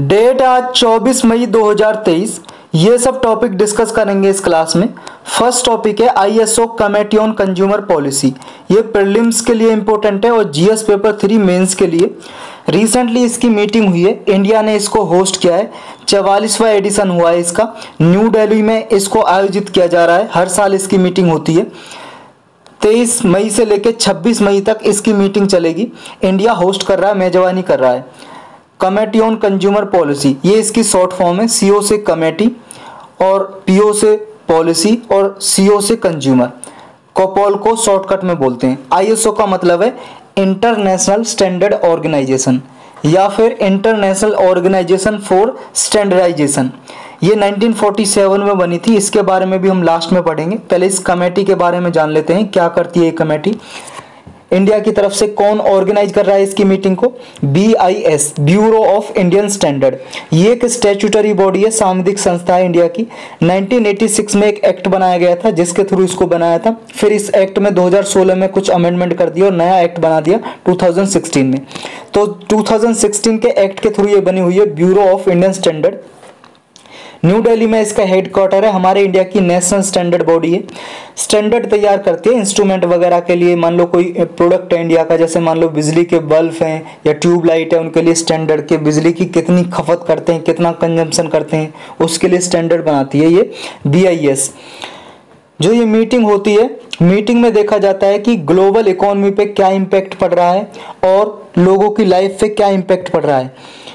Date आज 24 मई 2023। ये सब टॉपिक डिस्कस करेंगे इस क्लास में। फर्स्ट टॉपिक है ISO committee on consumer policy. ये प्रीलिम्स के लिए इंपॉर्टेंट है और जीएस पेपर 3 मेंस के लिए। रिसेंटली इसकी मीटिंग हुई है, इंडिया ने इसको होस्ट किया है। 44वां एडिशन हुआ है इसका। न्यू दिल्ली में इसको आयोजित किया जा रहा है। हर साल इसकी मीटिंग होती है। 23 मई से लेकर 26 मई तक इसकी मीटिंग चलेगी। इंडिया होस्ट कर रहा है, मेजबानी कर रहा है। कमेटी ऑन कंज्यूमर पॉलिसी, ये इसकी शॉर्ट फॉर्म है। सीओ से कमेटी और पीओ से पॉलिसी और सीओ से कंज्यूमर। कोपॉल को शॉर्टकट में बोलते हैं। आईएसओ का मतलब है इंटरनेशनल स्टैंडर्ड ऑर्गेनाइजेशन या फिर इंटरनेशनल ऑर्गेनाइजेशन फॉर स्टैंडर्डाइजेशन। ये 1947 में बनी थी। इसके बारे में भी हम लास्ट में पढ़ेंगे। पहले इस कमेटी के बारे में जान लेते हैं, क्या करती है ये कमेटी। इंडिया की तरफ से कौन ऑर्गेनाइज कर रहा है इसकी मीटिंग को? BIS, bureau of Indian standard. ये एक स्टैट्यूटरी बॉडी है, सांविधिक संस्था है इंडिया की। 1986 में एक एक्ट बनाया गया था जिसके थ्रू इसको बनाया था। फिर इस एक्ट में 2016 में कुछ अमेंडमेंट कर दिया और नया एक्ट बना दिया 2016 में। तो 2016 के एक्ट के थ्रू ये बनी हुई है bureau of Indian standard. New Delhi में इसका हेडक्वार्टर है। हमारे इंडिया की नेशनल स्टैंडर्ड बॉडी है। स्टैंडर्ड तैयार करती है इंस्ट्रूमेंट वगैरह के लिए। मान लो कोई प्रोडक्ट है इंडिया का, जैसे मान लो बिजली के बल्ब हैं या ट्यूबलाइट है, उनके लिए स्टैंडर्ड के बिजली की कितनी खपत करते हैं, कितना कंजम्पशन करते हैं, उसके लिए स्टैंडर्ड बनाती है ये BIS। जो ये मीटिंग होती है, मीटिंग में देखा जाता है कि ग्लोबल इकोनॉमी पे क्या इम्पैक्ट पड़ रहा है और लोगों की लाइफ पे क्या इम्पैक्ट पड़ रहा है।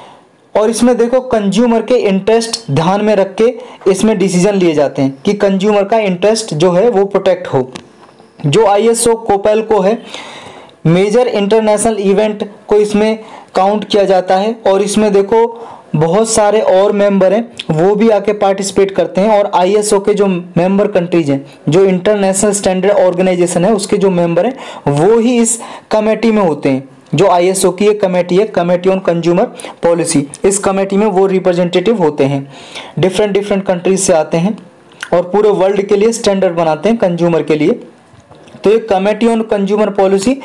और इसमें देखो कंज्यूमर के इंटरेस्ट ध्यान में रख के इसमें डिसीजन लिए जाते हैं कि कंज्यूमर का इंटरेस्ट जो है वो प्रोटेक्ट हो। जो आईएसओ कोपेल को है, मेजर इंटरनेशनल इवेंट को इसमें काउंट किया जाता है। और इसमें देखो बहुत सारे और मेंबर हैं, वो भी आके पार्टिसिपेट करते हैं। और आईएसओ के जो मेंबर कंट्रीज हैं, जो इंटरनेशनल स्टैंडर्ड ऑर्गेनाइजेशन है उसके जो मेंबर हैं वो ही इस कमेटी में होते हैं। जो आईएसओ की एक कमेटी है, कमेटी ऑन कंज्यूमर पॉलिसी, इस कमेटी में वो रिप्रेजेंटेटिव होते हैं। डिफरेंट कंट्रीज से आते हैं और पूरे वर्ल्ड के लिए स्टैंडर्ड बनाते हैं कंज्यूमर के लिए। तो ये committee on consumer policy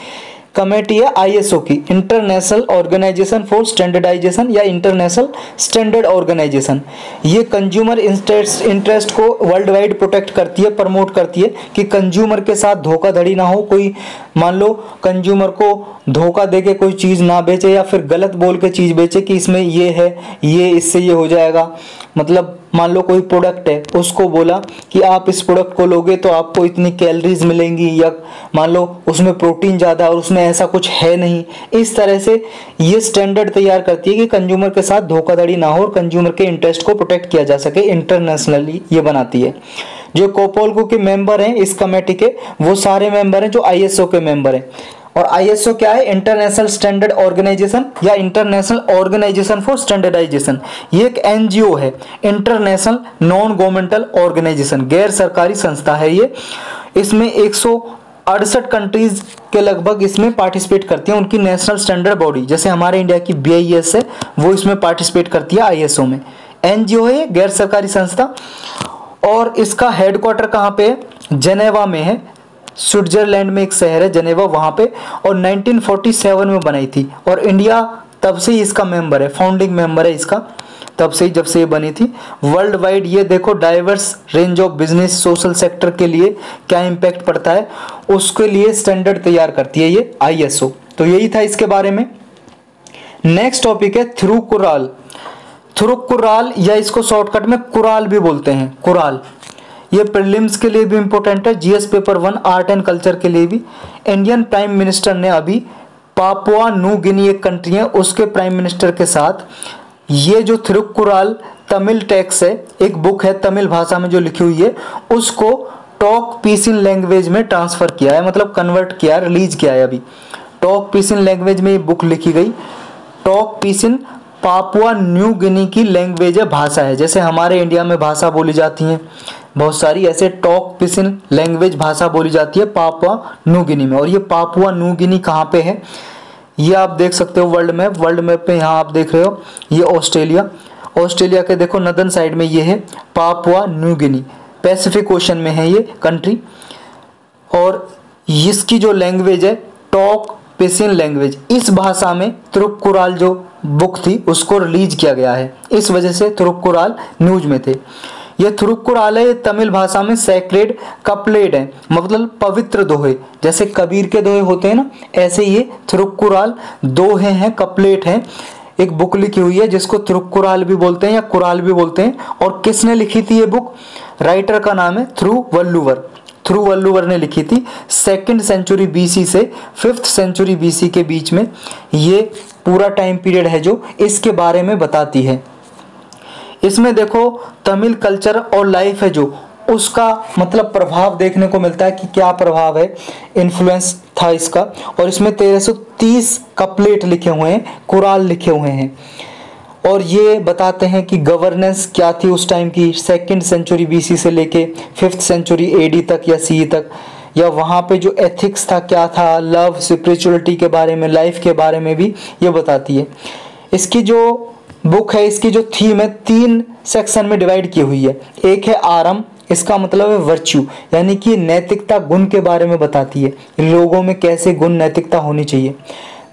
committee है आईएसओ की, इंटरनेशनल ऑर्गेनाइजेशन फॉर स्टैंडर्डाइजेशन या इंटरनेशनल स्टैंडर्ड ऑर्गेनाइजेशन। ये कंज्यूमर इंटरेस्ट को वर्ल्ड वाइड प्रोटेक्ट करती है, प्रमोट करती है कि कंज्यूमर के साथ धोखाधड़ी ना हो। कोई मान लो कंज्यूमर को धोखा देके कोई चीज़ ना बेचे या फिर गलत बोल के चीज़ बेचे कि इसमें ये है, ये इससे ये हो जाएगा। मतलब मान लो कोई प्रोडक्ट है, उसको बोला कि आप इस प्रोडक्ट को लोगे तो आपको इतनी कैलोरीज मिलेंगी, या मान लो उसमें प्रोटीन ज़्यादा और उसमें ऐसा कुछ है नहीं। इस तरह से ये स्टैंडर्ड तैयार करती है कि कंज्यूमर के साथ धोखाधड़ी ना हो और कंज्यूमर के इंटरेस्ट को प्रोटेक्ट किया जा सके। इंटरनेशनली ये बनाती है। जो कोपोल के मेंबर हैं इस कमेटी के, वो सारे मेंबर हैं जो आईएसओ के मेंबर हैं। और आईएसओ क्या है? इंटरनेशनल स्टैंडर्ड ऑर्गेनाइजेशन या इंटरनेशनल ऑर्गेनाइजेशन फॉर स्टैंडर्डाइजेशन। ये एक एनजीओ है, इंटरनेशनल नॉन गवर्नमेंटल ऑर्गेनाइजेशन, गैर सरकारी संस्था है ये। इसमें 168 कंट्रीज के लगभग इसमें पार्टिसिपेट करती हैं। उनकी नेशनल स्टैंडर्ड बॉडी, जैसे हमारे इंडिया की BIS है, वो इसमें पार्टिसिपेट करती है आईएसओ में। एनजीओ है, गैर सरकारी संस्था। और इसका हेडक्वार्टर कहाँ पे है? जेनेवा में है। स्विट्जरलैंड में एक शहर है जेनेवा, वहाँ पे। और 1947 में बनाई थी। और इंडिया तब से ही इसका मेंबर है, फाउंडिंग मेंबर है इसका, तब से ही जब से ये बनी थी। वर्ल्ड वाइड ये देखो diverse range of business, social sector के लिए क्या इम्पैक्ट पड़ता है, उसके लिए स्टैंडर्ड तैयार करती है ये आईएसओ। तो यही था इसके बारे में। नेक्स्ट टॉपिक है थिरुकुराल। थिरुकुराल या इसको शॉर्टकट में कुराल भी बोलते हैं, कुराल। ये प्रीलिम्स के लिए भी इंपॉर्टेंट है, GS paper 1 art and culture के लिए भी। इंडियन प्राइम मिनिस्टर ने अभी पापुआ न्यू गिनी एक कंट्री है, उसके प्राइम मिनिस्टर के साथ ये जो थिरुकुराल तमिल टेक्स्ट है, एक बुक है तमिल भाषा में जो लिखी हुई है, उसको टॉक पीसिन लैंग्वेज में ट्रांसफर किया है, मतलब कन्वर्ट किया, रिलीज किया है अभी। टॉक पीसिन लैंग्वेज में ये बुक लिखी गई। टॉक पीसिन पापुआ न्यू गिनी की लैंग्वेज है, भाषा है। जैसे हमारे इंडिया में भाषा बोली जाती हैं बहुत सारी, ऐसे टॉक पिसिन लैंग्वेज भाषा बोली जाती है पापुआ न्यू गिनी में। और ये पापुआ न्यू गिनी कहाँ पे है? ये आप देख सकते हो वर्ल्ड मैप पे। यहाँ आप देख रहे हो ये ऑस्ट्रेलिया के देखो नदन साइड में ये है Papua New Guinea, Pacific ocean में है ये कंट्री। और इसकी जो लैंग्वेज है टॉक पेशियन लैंग्वेज, इस भाषा में तिरुक्कुराल जो बुक थी उसको रिलीज किया गया है, इस वजह से तिरुक्कुराल न्यूज में थे। ये तिरुक्कुराल है, ये तमिल भाषा में सैक्रेड कपलेट है, मतलब पवित्र दोहे, जैसे कबीर के दोहे होते हैं ना, ऐसे ये तिरुक्कुराल दोहे हैं, कपलेट हैं। एक बुक लिखी हुई है जिसको तिरुक्कुराल भी बोलते हैं या कुराल भी बोलते हैं। और किसने लिखी थी ये बुक? राइटर का नाम है थिरुवल्लुवर ने लिखी थी। 2nd सेंचुरी बीसी से 5th सेंचुरी बीसी के बीच में ये पूरा टाइम पीरियड है जो इसके बारे में बताती है। इसमें देखो तमिल कल्चर और लाइफ है जो उसका मतलब प्रभाव देखने को मिलता है कि क्या प्रभाव है, इन्फ्लुएंस था इसका। और इसमें 1330 कपलेट लिखे हुए हैं, कुराल लिखे हुए हैं, और ये बताते हैं कि गवर्नेंस क्या थी उस टाइम की, 2nd सेंचुरी बीसी से लेके 5th सेंचुरी एडी तक या सी तक, या वहाँ पे जो एथिक्स था क्या था, लव, स्पिरिचुअलिटी के बारे में, लाइफ के बारे में भी ये बताती है। इसकी जो बुक है, इसकी जो थीम है 3 सेक्शन में डिवाइड की हुई है। एक है आरम, इसका मतलब है वर्च्यू, यानी कि नैतिकता, गुण के बारे में बताती है, लोगों में कैसे गुण, नैतिकता होनी चाहिए।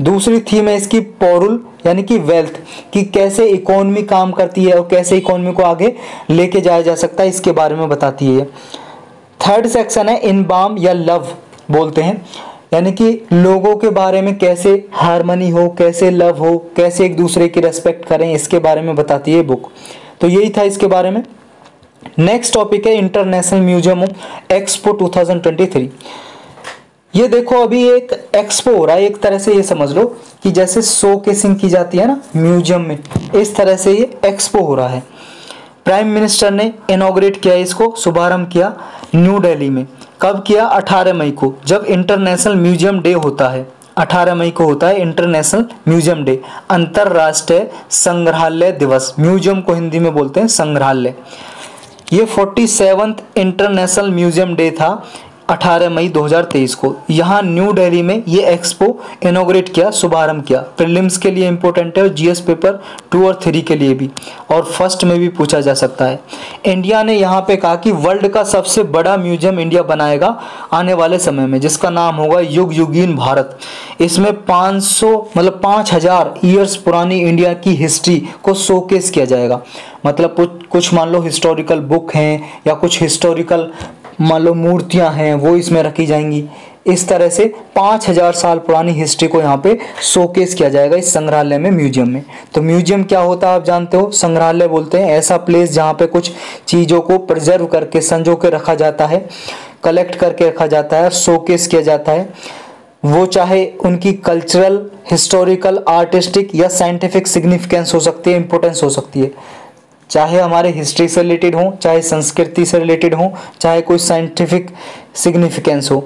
दूसरी थीम है इसकी पौरुल, यानी कि वेल्थ, कि कैसे इकोनॉमी काम करती है और कैसे इकोनॉमी को आगे लेके जाया जा सकता है, इसके बारे में बताती है। थर्ड सेक्शन है इनबाम या लव बोलते हैं, यानी कि लोगों के बारे में कैसे हार्मनी हो, कैसे लव हो, कैसे एक दूसरे की रेस्पेक्ट करें, इसके बारे में बताती है बुक। तो यही था इसके बारे में। नेक्स्ट टॉपिक है इंटरनेशनल म्यूजियम एक्सपो 2023। ये देखो अभी एक एक्सपो हो रहा है, एक तरह से ये समझ लो कि जैसे शोकेसिंग की जाती है ना म्यूजियम में, इस तरह से ये एक्सपो हो रहा है। प्राइम मिनिस्टर ने इनॉग्रेट किया, इसको शुभारंभ किया न्यू दिल्ली में। कब किया? 18 मई को, जब इंटरनेशनल म्यूजियम डे होता है। 18 मई को होता है इंटरनेशनल म्यूजियम डे, अंतरराष्ट्रीय संग्रहालय दिवस। म्यूजियम को हिंदी में बोलते हैं संग्रहालय। ये 47th इंटरनेशनल म्यूजियम डे था 18 मई 2023 को। यहाँ न्यू दिल्ली में ये एक्सपो इनॉग्रेट किया, शुभारंभ किया। प्रीलिम्स के लिए इंपॉर्टेंट है और जीएस पेपर 2 और 3 के लिए भी, और फर्स्ट में भी पूछा जा सकता है। इंडिया ने यहाँ पे कहा कि वर्ल्ड का सबसे बड़ा म्यूजियम इंडिया बनाएगा आने वाले समय में, जिसका नाम होगा युग युगीन भारत। इसमें 5000 ईयर्स पुरानी इंडिया की हिस्ट्री को शोकेस किया जाएगा। मतलब कुछ मान लो हिस्टोरिकल बुक हैं या कुछ हिस्टोरिकल मान लो मूर्तियां हैं, वो इसमें रखी जाएंगी। इस तरह से 5000 साल पुरानी हिस्ट्री को यहाँ पे शोकेस किया जाएगा इस संग्रहालय में, म्यूजियम में। तो म्यूजियम क्या होता है आप जानते हो, संग्रहालय बोलते हैं ऐसा प्लेस जहाँ पे कुछ चीज़ों को प्रिजर्व करके, संजो के रखा जाता है, कलेक्ट करके रखा जाता है, शोकेस किया जाता है। वो चाहे उनकी कल्चरल, हिस्टोरिकल, आर्टिस्टिक या साइंटिफिक सिग्निफिकेंस हो सकती है, इंपॉर्टेंस हो सकती है। चाहे हमारे हिस्ट्री से रिलेटेड हो, चाहे संस्कृति से रिलेटेड हो, चाहे कोई साइंटिफिक सिग्निफिकेंस हो।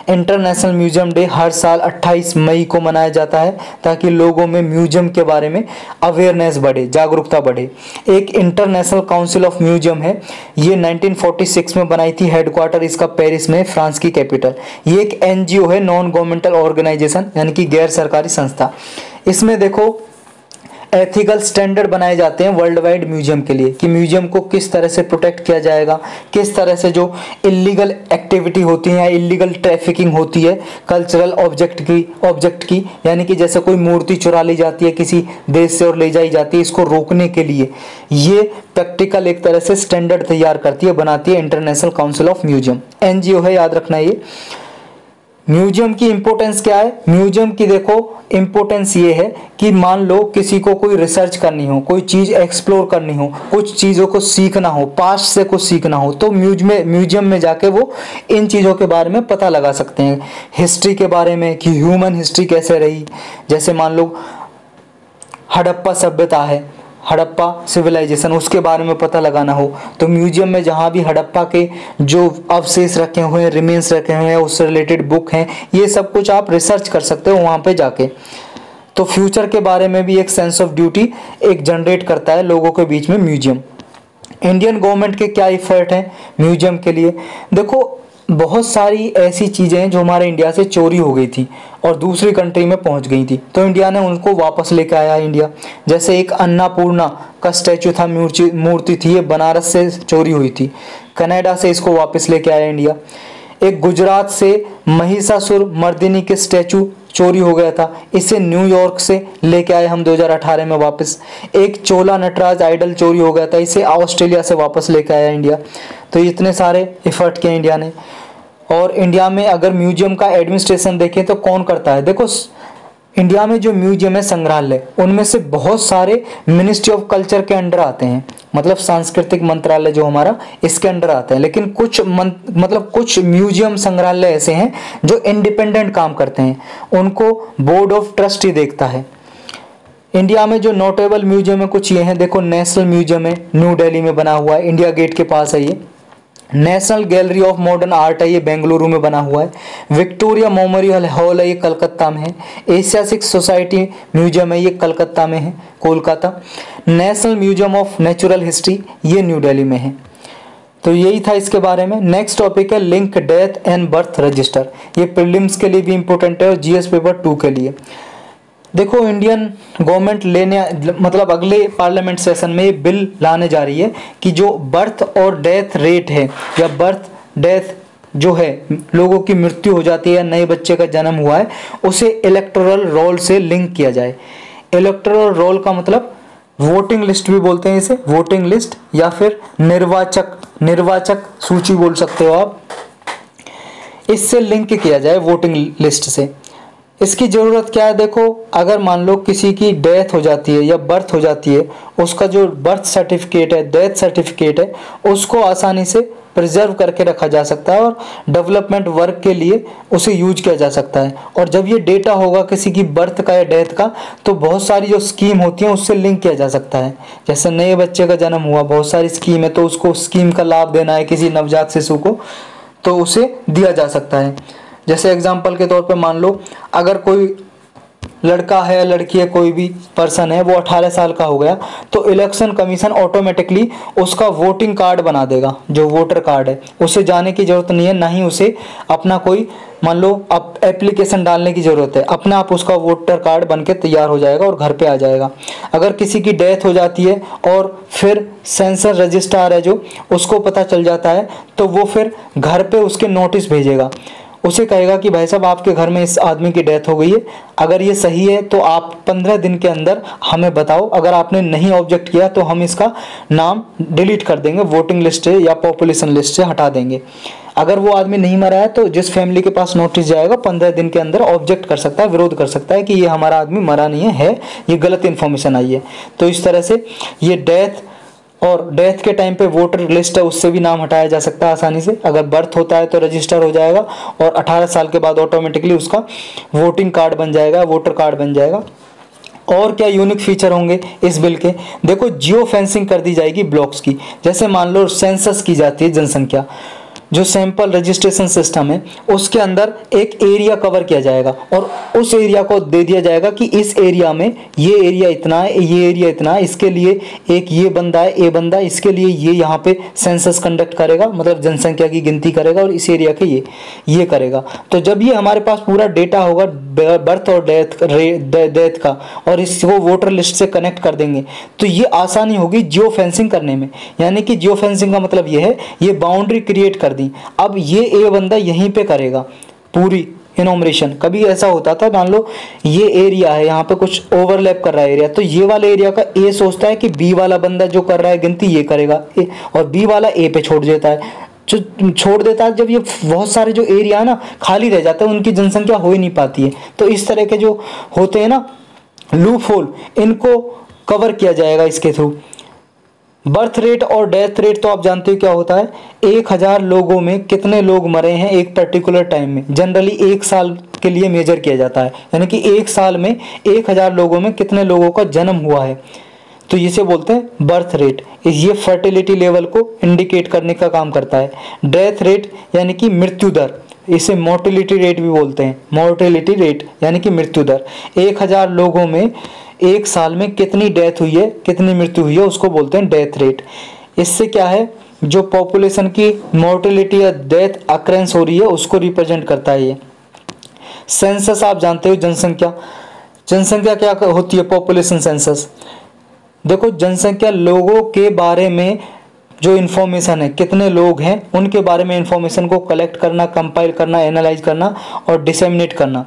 इंटरनेशनल म्यूजियम डे हर साल 28 मई को मनाया जाता है ताकि लोगों में म्यूजियम के बारे में अवेयरनेस बढ़े, जागरूकता बढ़े। एक इंटरनेशनल काउंसिल ऑफ म्यूजियम है, ये 1946 में बनाई थी, हेडक्वार्टर इसका पेरिस में, फ्रांस की कैपिटल। ये एक एनजीओ है, नॉन गवर्नमेंटल ऑर्गेनाइजेशन, यानी कि गैर सरकारी संस्था। इसमें देखो एथिकल स्टैंडर्ड बनाए जाते हैं वर्ल्ड वाइड म्यूजियम के लिए, कि म्यूजियम को किस तरह से प्रोटेक्ट किया जाएगा, किस तरह से जो इलीगल एक्टिविटी होती है या इलीगल ट्रैफिकिंग होती है कल्चरल ऑब्जेक्ट की, यानी कि जैसे कोई मूर्ति चुरा ली जाती है किसी देश से और ले जाई जाती है, इसको रोकने के लिए ये प्रैक्टिकल एक तरह से स्टैंडर्ड तैयार करती है, बनाती है international council of museum, NGO है, याद रखना। ये म्यूजियम की इंपॉर्टेंस क्या है? म्यूजियम की देखो इंपॉर्टेंस ये है कि मान लो किसी को कोई रिसर्च करनी हो, कोई चीज़ एक्सप्लोर करनी हो, कुछ चीज़ों को सीखना हो, पास्ट से कुछ सीखना हो, तो म्यूजियम में जाके वो इन चीज़ों के बारे में पता लगा सकते हैं। हिस्ट्री के बारे में कि ह्यूमन हिस्ट्री कैसे रही, जैसे मान लो हड़प्पा सभ्यता है, हड़प्पा सिविलाइजेशन, उसके बारे में पता लगाना हो तो म्यूजियम में जहाँ भी हड़प्पा के जो अवशेष रखे हुए हैं, रिमेन्स रखे हुए हैं, उससे रिलेटेड बुक हैं, ये सब कुछ आप रिसर्च कर सकते हो वहाँ पे जाके। तो फ्यूचर के बारे में भी एक सेंस ऑफ ड्यूटी एक जनरेट करता है लोगों के बीच में म्यूजियम। इंडियन गवर्नमेंट के क्या इफर्ट हैं म्यूजियम के लिए? देखो बहुत सारी ऐसी चीज़ें हैं जो हमारे इंडिया से चोरी हो गई थी और दूसरी कंट्री में पहुंच गई थी, तो इंडिया ने उनको वापस लेके आया इंडिया। जैसे एक अन्नपूर्णा का स्टैचू था, मूर्ति थी, ये बनारस से चोरी हुई थी, कनाडा से इसको वापस लेके आया इंडिया। एक गुजरात से महिषासुर मर्दिनी के स्टैचू चोरी हो गया था, इसे न्यूयॉर्क से लेके आए हम 2018 में वापस। एक चोला नटराज आइडल चोरी हो गया था, इसे ऑस्ट्रेलिया से वापस लेके आया इंडिया। तो इतने सारे एफर्ट किए इंडिया ने। और इंडिया में अगर म्यूजियम का एडमिनिस्ट्रेशन देखें तो कौन करता है, देखो इंडिया में जो म्यूजियम है, संग्रहालय, उनमें से बहुत सारे मिनिस्ट्री ऑफ कल्चर के अंडर आते हैं, मतलब सांस्कृतिक मंत्रालय जो हमारा इसके अंडर आता है। लेकिन कुछ म्यूजियम संग्रहालय ऐसे हैं जो इंडिपेंडेंट काम करते हैं, उनको बोर्ड ऑफ ट्रस्टी देखता है। इंडिया में जो नोटेबल म्यूजियम है कुछ ये हैं, देखो नेशनल म्यूजियम है, न्यू दिल्ली में बना हुआ है, इंडिया गेट के पास है ये। National gallery of modern art है, ये बेंगलुरु में बना हुआ है। विक्टोरिया मेमोरियल हॉल है, ये कलकत्ता में है। एशियाटिक सोसाइटी म्यूजियम है, ये कलकत्ता में है, Kolkata. National museum of natural history, ये न्यू दिल्ली में है। तो यही था इसके बारे में। नेक्स्ट टॉपिक है link death and birth register. ये प्रीलिम्स के लिए भी इंपॉर्टेंट है और जीएस पेपर 2 के लिए। देखो इंडियन गवर्नमेंट मतलब अगले पार्लियामेंट सेशन में ये बिल लाने जा रही है कि जो बर्थ और डेथ रेट है, या बर्थ डेथ जो है, लोगों की मृत्यु हो जाती है या नए बच्चे का जन्म हुआ है, उसे इलेक्टोरल रोल से लिंक किया जाए। इलेक्टोरल रोल का मतलब वोटिंग लिस्ट भी बोलते हैं इसे, वोटिंग लिस्ट, या फिर निर्वाचक सूची बोल सकते हो आप। इससे लिंक किया जाए वोटिंग लिस्ट से। इसकी ज़रूरत क्या है, देखो अगर मान लो किसी की डेथ हो जाती है या बर्थ हो जाती है, उसका जो बर्थ सर्टिफिकेट है, डेथ सर्टिफिकेट है, उसको आसानी से प्रिजर्व करके रखा जा सकता है और डेवलपमेंट वर्क के लिए उसे यूज किया जा सकता है। और जब ये डेटा होगा किसी की बर्थ का या डेथ का, तो बहुत सारी जो स्कीम होती हैं उससे लिंक किया जा सकता है। जैसे नए बच्चे का जन्म हुआ, बहुत सारी स्कीम है, तो उसको स्कीम का लाभ देना है किसी नवजात शिशु को, तो उसे दिया जा सकता है। जैसे एग्जाम्पल के तौर पे मान लो अगर कोई लड़का है या लड़की है, कोई भी पर्सन है, वो 18 साल का हो गया, तो इलेक्शन कमीशन ऑटोमेटिकली उसका वोटिंग कार्ड बना देगा, जो वोटर कार्ड है। उसे जाने की ज़रूरत नहीं है, ना ही उसे अपना कोई मान लो अब एप्लीकेशन डालने की ज़रूरत है, अपने आप उसका वोटर कार्ड बन के तैयार हो जाएगा और घर पे आ जाएगा। अगर किसी की डेथ हो जाती है और फिर सेंसर रजिस्ट्रार है जो, उसको पता चल जाता है, तो वो फिर घर पे उसके नोटिस भेजेगा, उसे कहेगा कि भाई साहब आपके घर में इस आदमी की डेथ हो गई है, अगर ये सही है तो आप 15 दिन के अंदर हमें बताओ, अगर आपने नहीं ऑब्जेक्ट किया तो हम इसका नाम डिलीट कर देंगे, वोटिंग लिस्ट से या पॉपुलेशन लिस्ट से हटा देंगे। अगर वो आदमी नहीं मरा है तो जिस फैमिली के पास नोटिस जाएगा 15 दिन के अंदर ऑब्जेक्ट कर सकता है, विरोध कर सकता है कि ये हमारा आदमी मरा नहीं है, ये गलत इन्फॉर्मेशन आई है। तो इस तरह से ये डेथ और डेथ के टाइम पे वोटर लिस्ट है उससे भी नाम हटाया जा सकता है आसानी से। अगर बर्थ होता है तो रजिस्टर हो जाएगा और 18 साल के बाद ऑटोमेटिकली उसका वोटिंग कार्ड बन जाएगा, वोटर कार्ड बन जाएगा। और क्या यूनिक फीचर होंगे इस बिल के, देखो जियो फेंसिंग कर दी जाएगी ब्लॉक्स की। जैसे मान लो सेंसस की जाती है जनसंख्या, जो सैंपल रजिस्ट्रेशन सिस्टम है उसके अंदर एक एरिया कवर किया जाएगा और उस एरिया को दे दिया जाएगा कि इस एरिया में ये एरिया इतना है, ये एरिया इतना है, इसके लिए एक ये बंदा है, ए बंदा, इसके लिए ये यहाँ पे सेंसस कंडक्ट करेगा, मतलब जनसंख्या की गिनती करेगा और इस एरिया के ये करेगा। तो जब ये हमारे पास पूरा डेटा होगा बर्थ और डेथ का और इसको वोटर लिस्ट से कनेक्ट कर देंगे, तो ये आसानी होगी जियो फेंसिंग करने में। यानी कि जियो फेंसिंग का मतलब ये है, ये बाउंड्री क्रिएट कर दी, अब ये ए बंदा यहीं पे करेगा पूरी इनोमरेशन। कभी ऐसा होता था, मान लो ये एरिया है, यहाँ पे कुछ ओवरलैप कर रहा है एरिया, तो ये वाले एरिया का ए सोचता है कि बी वाला बंदा जो कर रहा है गिनती ये करेगा, और बी वाला ए पे छोड़ देता है, जो छोड़ देता है। जब ये बहुत सारे जो एरिया है ना खाली रह जाते हैं, उनकी जनसंख्या हो ही नहीं पाती है। तो इस तरह के जो होते हैं ना लूप होल, इनको कवर किया जाएगा इसके थ्रू। बर्थ रेट और डेथ रेट तो आप जानते हो क्या होता है, 1000 लोगों में कितने लोग मरे हैं एक पर्टिकुलर टाइम में, जनरली 1 साल के लिए मेजर किया जाता है। यानी कि 1 साल में 1000 लोगों में कितने लोगों का जन्म हुआ है, तो इसे बोलते हैं बर्थ रेट। ये फर्टिलिटी लेवल को इंडिकेट करने का काम करता है। डेथ रेट यानी कि मृत्यु दर, इसे मोर्टेलिटी रेट भी बोलते हैं। मोर्टेलिटी रेट यानी कि मृत्यु दर, 1000 लोगों में 1 साल में कितनी डेथ हुई है, कितनी मृत्यु हुई है, उसको बोलते हैं डेथ रेट। इससे क्या है, जो पॉपुलेशन की मोर्टेलिटी या डेथ अक्रेंस हो रही है उसको रिप्रेजेंट करता है ये। सेंसस आप जानते हो, जनसंख्या। जनसंख्या क्या होती है, पॉपुलेशन सेंसस। देखो जनसंख्या लोगों के बारे में जो इन्फॉर्मेशन है, कितने लोग हैं उनके बारे में इन्फॉर्मेशन को कलेक्ट करना, कंपाइल करना, एनालाइज करना और डिसेमिनेट करना।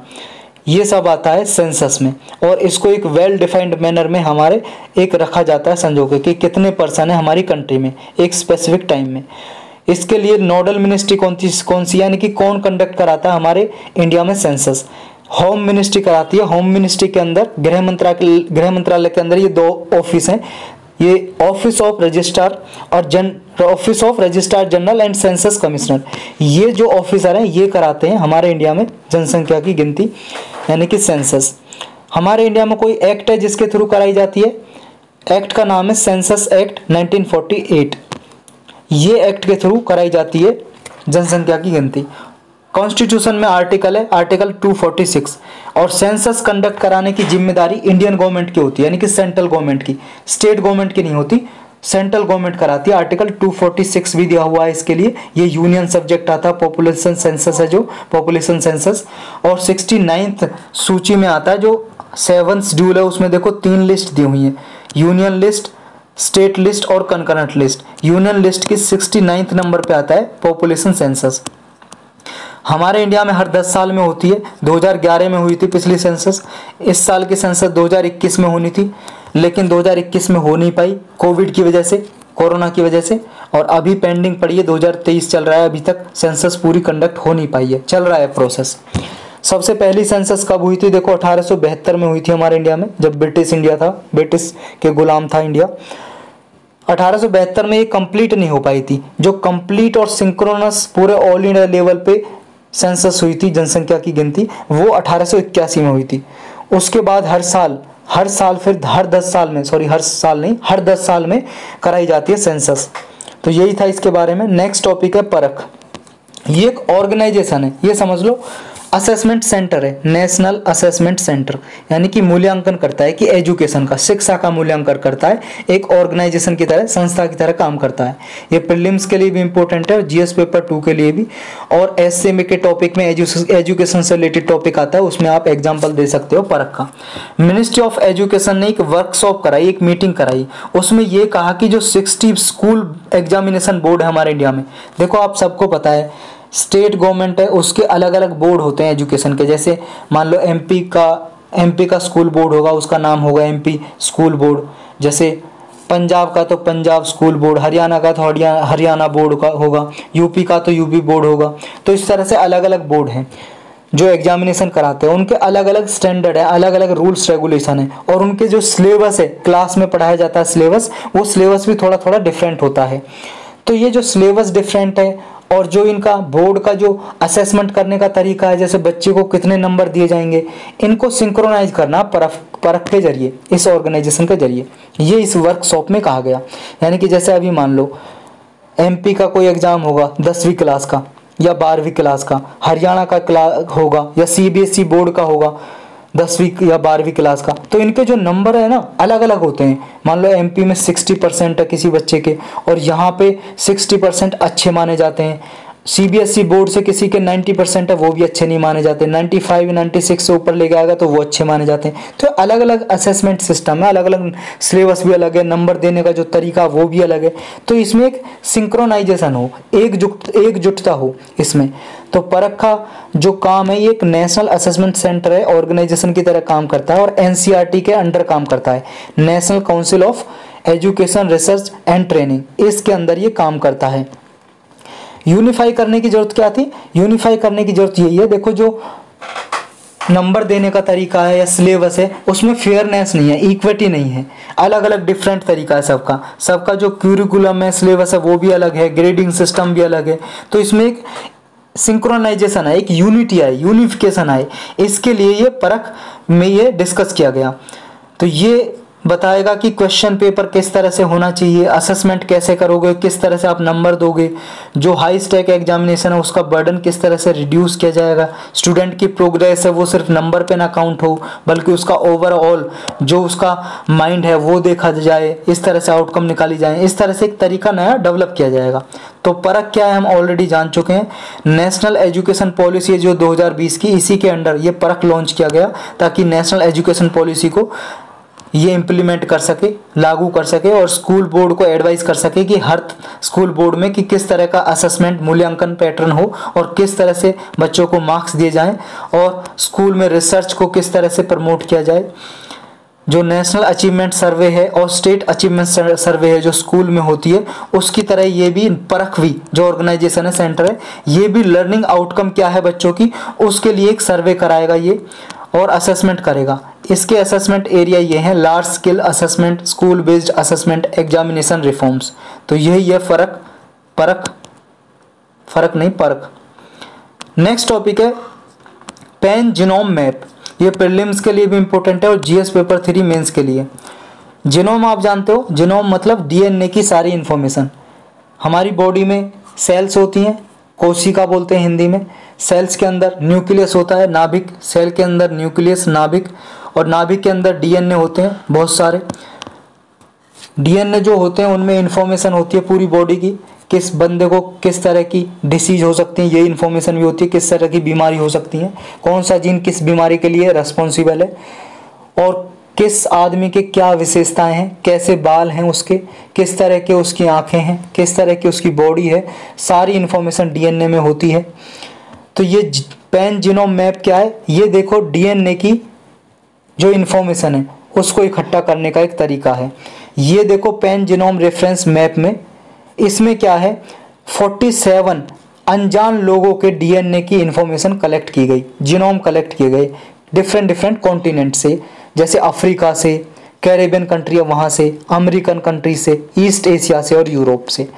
ये सब आता है सेंसस में, और इसको एक वेल डिफाइंड मैनर में हमारे एक रखा जाता है संजो के कि कितने पर्सन है हमारी कंट्री में एक स्पेसिफिक टाइम में। इसके लिए नोडल मिनिस्ट्री कौन सी यानी कि कौन कंडक्ट कराता है हमारे इंडिया में सेंसस? होम मिनिस्ट्री कराती है। होम मिनिस्ट्री के अंदर गृह मंत्रालय के अंदर ये दो ऑफिस हैं, ये ऑफिस ऑफ रजिस्ट्रार और office of registrar general and census commissioner, ये जो ऑफिसर हैं ये कराते हैं हमारे इंडिया में जनसंख्या की गिनती यानी कि सेंसस। हमारे इंडिया में कोई एक्ट है जिसके थ्रू कराई जाती है, एक्ट का नाम है सेंसस एक्ट 1948। ये एक्ट के थ्रू कराई जाती है जनसंख्या की गिनती। कॉन्स्टिट्यूशन में आर्टिकल है आर्टिकल 246, और सेंसस कंडक्ट कराने की जिम्मेदारी इंडियन गवर्नमेंट की होती है यानी कि सेंट्रल गवर्नमेंट की, स्टेट गवर्नमेंट की नहीं होती, सेंट्रल गवर्नमेंट कराती है। आर्टिकल 246 भी दिया हुआ है इसके लिए। ये यूनियन सब्जेक्ट आता है, पॉपुलेशन सेंसस है जो पॉपुलेशन सेंसस, और 69th सूची में आता है जो 7th शेड्यूल है, उसमें देखो 3 लिस्ट दी हुई है, यूनियन लिस्ट, स्टेट लिस्ट और कंकरेंट लिस्ट। यूनियन लिस्ट की 69th नंबर पे आता है पॉपुलेशन सेंसस। हमारे इंडिया में हर 10 साल में होती है। 2011 में हुई थी पिछली सेंसस, इस साल की सेंसस 2021 में होनी थी, लेकिन 2021 में हो नहीं पाई कोविड की वजह से, कोरोना की वजह से, और अभी पेंडिंग पड़ी है। 2023 चल रहा है, अभी तक सेंसस पूरी कंडक्ट हो नहीं पाई है, चल रहा है प्रोसेस। सबसे पहली सेंसस कब हुई थी? देखो 1872 में हुई थी हमारे इंडिया में, जब ब्रिटिश इंडिया था, ब्रिटिश के गुलाम था इंडिया। 1872 में ये कंप्लीट नहीं हो पाई थी। जो कंप्लीट और सिंक्रोनस पूरे ऑल इंडिया लेवल पे सेंसस हुई थी, जनसंख्या की गिनती, वो 1881 में हुई थी। उसके बाद हर साल फिर हर 10 साल में, सॉरी हर साल नहीं, हर 10 साल में कराई जाती है सेंसस। तो यही था इसके बारे में। नेक्स्ट टॉपिक है परख। ये एक ऑर्गेनाइजेशन है, ये समझ लो असेसमेंट सेंटर है, नेशनल असेसमेंट सेंटर, यानी कि मूल्यांकन करता है कि एजुकेशन का, शिक्षा का मूल्यांकन करता है, एक ऑर्गेनाइजेशन की तरह, संस्था की तरह काम करता है। ये प्रीलिम्स के लिए भी इंपॉर्टेंट है और जीएस पेपर 2 के लिए भी, और एसएमए के टॉपिक में एजुकेशन से रिलेटेड टॉपिक आता है, उसमें आप एग्जाम्पल दे सकते हो परख का। मिनिस्ट्री ऑफ एजुकेशन ने एक वर्कशॉप कराई, एक मीटिंग कराई, उसमें ये कहा कि जो 60 स्कूल एग्जामिनेशन बोर्ड है हमारे इंडिया में, देखो आप सबको पता है स्टेट गवर्नमेंट है, उसके अलग अलग बोर्ड होते हैं एजुकेशन के। जैसे मान लो एमपी का स्कूल बोर्ड होगा, उसका नाम होगा एमपी स्कूल बोर्ड। जैसे पंजाब का तो पंजाब स्कूल बोर्ड, हरियाणा का तो हरियाणा बोर्ड का होगा, यूपी का तो यूपी बोर्ड होगा। तो इस तरह से अलग अलग बोर्ड हैं जो एग्जामिनेशन कराते हैं, उनके अलग अलग स्टैंडर्ड है, अलग अलग रूल्स रेगुलेशन है, और उनके जो सिलेबस है, क्लास में पढ़ाया जाता है सिलेबस, वो सिलेबस भी थोड़ा थोड़ा डिफरेंट होता है। तो ये जो सिलेबस डिफरेंट है और जो इनका बोर्ड का जो असेसमेंट करने का तरीका है, जैसे बच्चे को कितने नंबर दिए जाएंगे, इनको सिंक्रोनाइज करना परख के जरिए, इस ऑर्गेनाइजेशन के जरिए, ये इस वर्कशॉप में कहा गया। यानी कि जैसे अभी मान लो एमपी का कोई एग्जाम होगा 10वीं क्लास का या 12वीं क्लास का, हरियाणा का होगा या सीबीएसई बोर्ड का होगा 10वीं या 12वीं क्लास का, तो इनके जो नंबर है ना अलग अलग होते हैं। मान लो एमपी में 60% है किसी बच्चे के, और यहाँ पे 60% अच्छे माने जाते हैं। सीबीएसई बोर्ड से किसी के 90% है, वो भी अच्छे नहीं माने जाते। 95 96 से ऊपर ले आएगा तो वो अच्छे माने जाते हैं। तो अलग अलग असेसमेंट सिस्टम है, अलग अलग सिलेबस भी अलग है, नंबर देने का जो तरीका वो भी अलग है। तो इसमें एक सिंक्रोनाइजेशन हो, एकजुटता हो इसमें। तो परख का जो काम है ये एक नेशनल असेसमेंट सेंटर है, ऑर्गेनाइजेशन की तरह काम करता है और एनसीईआरटी के अंडर काम करता है, national council of education research and training, इसके अंदर ये काम करता है। यूनिफाई करने की जरूरत क्या थी? यूनिफाई करने की जरूरत यही है, देखो जो नंबर देने का तरीका है या सिलेबस है उसमें फेयरनेस नहीं है, इक्विटी नहीं है, अलग अलग डिफरेंट तरीका है सबका जो क्यूरिकुलम है, सिलेबस है वो भी अलग है, ग्रेडिंग सिस्टम भी अलग है। तो इसमें एक सिंक्रोनाइजेशन है, एक यूनिटी है, यूनिफिकेशन है। इसके लिए ये परख में ये डिस्कस किया गया। तो ये बताएगा कि क्वेश्चन पेपर किस तरह से होना चाहिए, असेसमेंट कैसे करोगे, किस तरह से आप नंबर दोगे, जो हाई स्टैक एग्जामिनेशन है उसका बर्डन किस तरह से रिड्यूस किया जाएगा, स्टूडेंट की प्रोग्रेस है वो सिर्फ नंबर पे ना काउंट हो बल्कि उसका ओवरऑल जो उसका माइंड है वो देखा जाए, इस तरह से आउटकम निकाली जाए, इस तरह से एक तरीका नया डेवलप किया जाएगा। तो परख क्या है हम ऑलरेडी जान चुके हैं। नेशनल एजुकेशन पॉलिसी जो 2020 की, इसी के अंडर ये परख लॉन्च किया गया ताकि नेशनल एजुकेशन पॉलिसी को ये इम्प्लीमेंट कर सके, लागू कर सके और स्कूल बोर्ड को एडवाइस कर सके कि हर स्कूल बोर्ड में कि किस तरह का असेसमेंट मूल्यांकन पैटर्न हो और किस तरह से बच्चों को मार्क्स दिए जाएं और स्कूल में रिसर्च को किस तरह से प्रमोट किया जाए। जो नेशनल अचीवमेंट सर्वे है और स्टेट अचीवमेंट सर्वे है जो स्कूल में होती है, उसकी तरह ये भी परख भी जो ऑर्गेनाइजेशन है, सेंटर है, ये भी लर्निंग आउटकम क्या है बच्चों की, उसके लिए एक सर्वे कराएगा ये और असेसमेंट करेगा। इसके असेसमेंट एरिया ये हैं: large scale assessment, school based assessment, examination reforms. तो यही है परख। नेक्स्ट टॉपिक है पैन जीनोम मैप। ये प्रीलिम्स के लिए भी इंपॉर्टेंट है और जीएस पेपर 3 मेंस के लिए। जीनोम आप जानते हो, जीनोम मतलब डीएनए की सारी इंफॉर्मेशन। हमारी बॉडी में सेल्स होती हैं, कोशिका बोलते हैं हिंदी में। सेल्स के अंदर न्यूक्लियस होता है, नाभिक, सेल के अंदर न्यूक्लियस, नाभिक, और नाभिक के अंदर डीएनए होते हैं बहुत सारे। डीएनए जो होते हैं उनमें इंफॉर्मेशन होती है पूरी बॉडी की, किस बंदे को किस तरह की डिसीज हो सकती है, ये इन्फॉर्मेशन भी होती है, किस तरह की बीमारी हो सकती है, कौन सा जीन किस बीमारी के लिए रेस्पॉन्सिबल है, और किस आदमी के क्या विशेषताएं हैं, कैसे बाल हैं उसके, किस तरह के उसकी आंखें हैं, किस तरह की उसकी बॉडी है, सारी इन्फॉर्मेशन डीएनए में होती है। तो ये पैन जीनोम मैप क्या है? ये देखो डीएनए की जो इन्फॉर्मेशन है उसको इकट्ठा करने का एक तरीका है। ये देखो पैन जीनोम रेफरेंस मैप में, इसमें क्या है, 47 अनजान लोगों के डीएनए की इंफॉर्मेशन कलेक्ट की गई, जीनोम कलेक्ट किए गए डिफरेंट कॉन्टिनेंट से, जैसे अफ्रीका से, कैरेबियन कंट्री है वहाँ से, अमेरिकन कंट्री से, ईस्ट एशिया से और यूरोप से।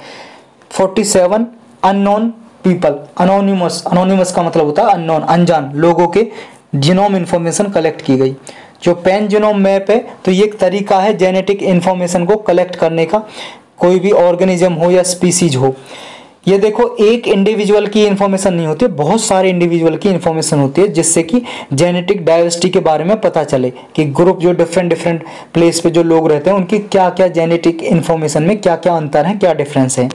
47 अननोन पीपल, अनोनिमस का मतलब होता है अननोन, अनजान लोगों के जीनोम इंफॉर्मेशन कलेक्ट की गई। जो पैन जीनोम मैप है तो ये एक तरीका है जेनेटिक इंफॉर्मेशन को कलेक्ट करने का, कोई भी ऑर्गेनिज्म हो या स्पीसीज हो। ये देखो एक इंडिविजुअल की इंफॉर्मेशन नहीं होती, बहुत सारे इंडिविजुअल की इंफॉर्मेशन होती है, जिससे कि जेनेटिक डाइवर्सिटी के बारे में पता चले कि ग्रुप जो डिफरेंट प्लेस पे जो लोग रहते हैं उनकी क्या क्या जेनेटिक इंफॉर्मेशन में क्या क्या अंतर है, क्या डिफरेंस है।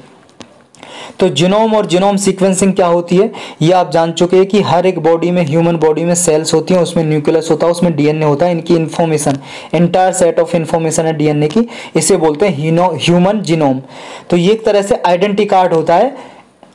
तो जीनोम और जीनोम सीक्वेंसिंग क्या होती है ये आप जान चुके हैं कि हर एक बॉडी में, ह्यूमन बॉडी में सेल्स होती हैं, उसमें न्यूक्लियस होता है, उसमें डीएनए होता है, इनकी information, entire set of information है डीएनए की, इसे बोलते हैं ह्यूमन जीनोम। तो ये एक तरह से आइडेंटिटी कार्ड होता है